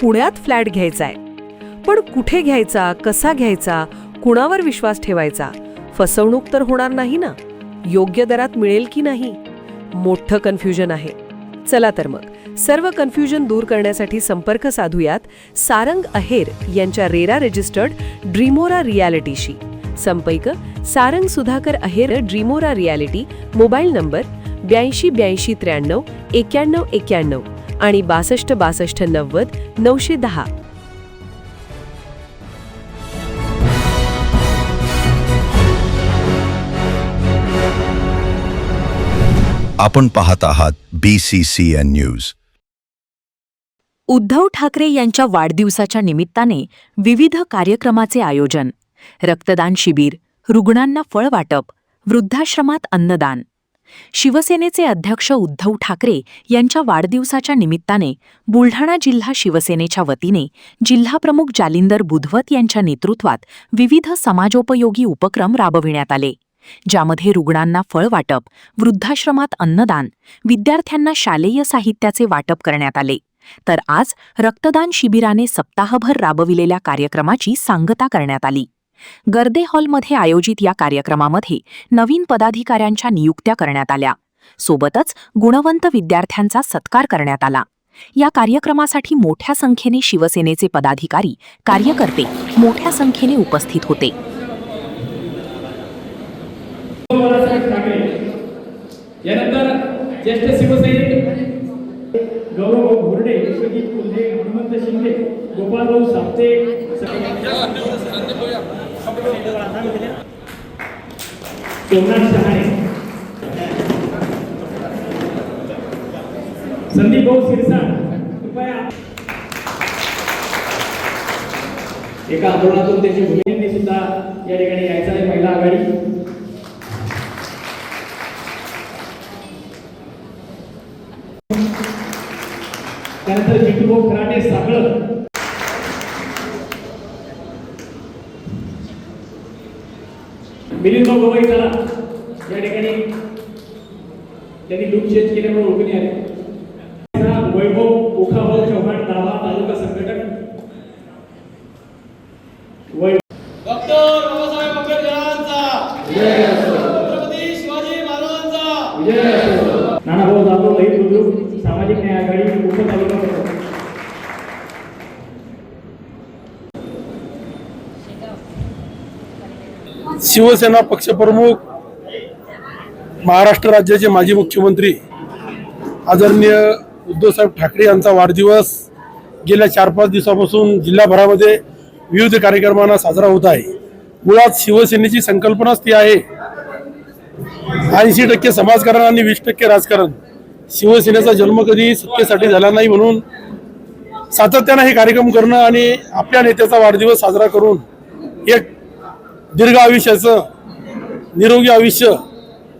पुण्यात फ्लॅट घ्यायचा आहे. पण कुठे घ्यायचा, कसा घ्यायचा, कुणावर विश्वास ठेवायचा? फसवणूक तर होणार नाही ना? योग्य दरात मिळेल की नाही? मोठं कन्फ्युजन आहे. चला तर मग सर्व कन्फ्युजन दूर करण्यासाठी संपर्क साधूयात सारंग अहेर यांच्या रेरा रजिस्टर्ड ड्रीमोरा रियालिटीशी. संपर्क सारंग सुधाकर अहेर, ड्रीमोरा रियालिटी. मोबाईल नंबर 82 82 93 91 आणि 62 62 90 910. आपण पाहत आहात BCCN न्यूज. उद्धव ठाकरे यांच्या वाढदिवसाच्या निमित्ताने विविध कार्यक्रमाचे आयोजन, रक्तदान शिबिर, रुग्णांना फळ वाटप, वृद्धाश्रमात अन्नदान. शिवसेनेचे अध्यक्ष उद्धव ठाकरे यांच्या वाढदिवसाच्या निमित्ताने बुलढाणा जिल्हा शिवसेनेच्या वतीने जिल्हाप्रमुख जालिंदर बुधवत यांच्या नेतृत्वात विविध समाजोपयोगी उपक्रम राबविण्यात आले, ज्यामध्ये रुग्णांना फळ वाटप, वृद्धाश्रमात अन्नदान, विद्यार्थ्यांना शालेय साहित्याचे वाटप करण्यात आले. तर आज रक्तदान शिबिराने सप्ताहभर राबविलेल्या कार्यक्रमाची सांगता करण्यात आली. गर्दे हॉलमध्ये आयोजित या कार्यक्रमामध्ये नवीन पदाधिकाऱ्यांच्या नियुक्त्या करण्यात आल्या. सोबतच गुणवंत विद्यार्थ्यांचा सत्कार करण्यात आला. या कार्यक्रमासाठी मोठ्या संख्येने शिवसेनेचे पदाधिकारी, कार्यकर्ते मोठ्या संख्येने उपस्थित होते. यानंतर ज्येष्ठ शिवसैनिक गौरव घोरडे, विश्वजित कुलदे, हनुमंत शिंदे, गोपालभाऊ साप्ते, सोमनाथ शहाणे, संदीप भाऊ सिरसाट, कृपया एका आंदोलनातून त्याची भूमिकेने सुद्धा या ठिकाणी यायचं आहे. महिला आघाडी त्यानंतर जितूभाऊ खराटे सागळ, मिलिंदभाऊ गवई चला या ठिकाणी त्यांनी लूक चेंज केल्यामुळे ओपनी आले. वैभव उखाभाऊ चव्हाण, दावा तालुका संघटक. डॉक्टर बाबासाहेब आंबेडकरांचा जय असो. छत्रपती शिवाजी महाराजांचा जय असो. नानाभाऊ जाधव, लई बुद्रुक, सामाजिक न्याय आघाडी, उपतालुका प्रमुख. शिवसेना पक्षप्रमुख, महाराष्ट्र राज्याचे माजी मुख्यमंत्री आदरणीय उद्धवसाहेब ठाकरे यांचा वाढदिवस गेल्या 4-5 दिवसापासून जिल्हाभरामध्ये विविध कार्यक्रमांना साजरा होत आहे. मुळात शिवसेनेची संकल्पनाच ती आहे 80% समाजकारण आणि 20% राजकारण. शिवसेनेचा जन्म कधी सत्तेसाठी झाला नाही, म्हणून सातत्याने हे कार्यक्रम करणं आणि आपल्या नेत्याचा वाढदिवस साजरा करून एक दीर्घ आयुष्याचं, निरोगी आयुष्य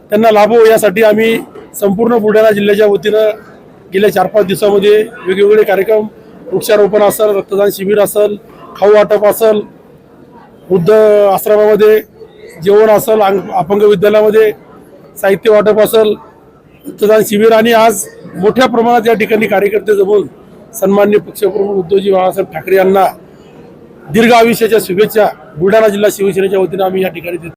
त्यांना लाभो यासाठी आम्ही संपूर्ण बुलढाणा जिल्ह्याच्या वतीनं गेल्या 4-5 दिवसामध्ये वेगवेगळे कार्यक्रम, वृक्षारोपण असेल, रक्तदान शिबिर असेल, खाऊ वाटप असेल, वृद्ध आश्रमामध्ये जेवण असेल, अपंग विद्यालयामध्ये साहित्य वाटप असेल, रक्तदान शिबिर आणि आज मोठ्या प्रमाणात या ठिकाणी कार्यकर्ते जमून सन्माननीय पक्षप्रमुख उद्धवजी बाळासाहेब ठाकरे यांना दीर्घ आयुष्याच्या शुभेच्छा बुलढाणा जिल्हा शिवसेनेच्या वतीनं आम्ही या ठिकाणी देतो.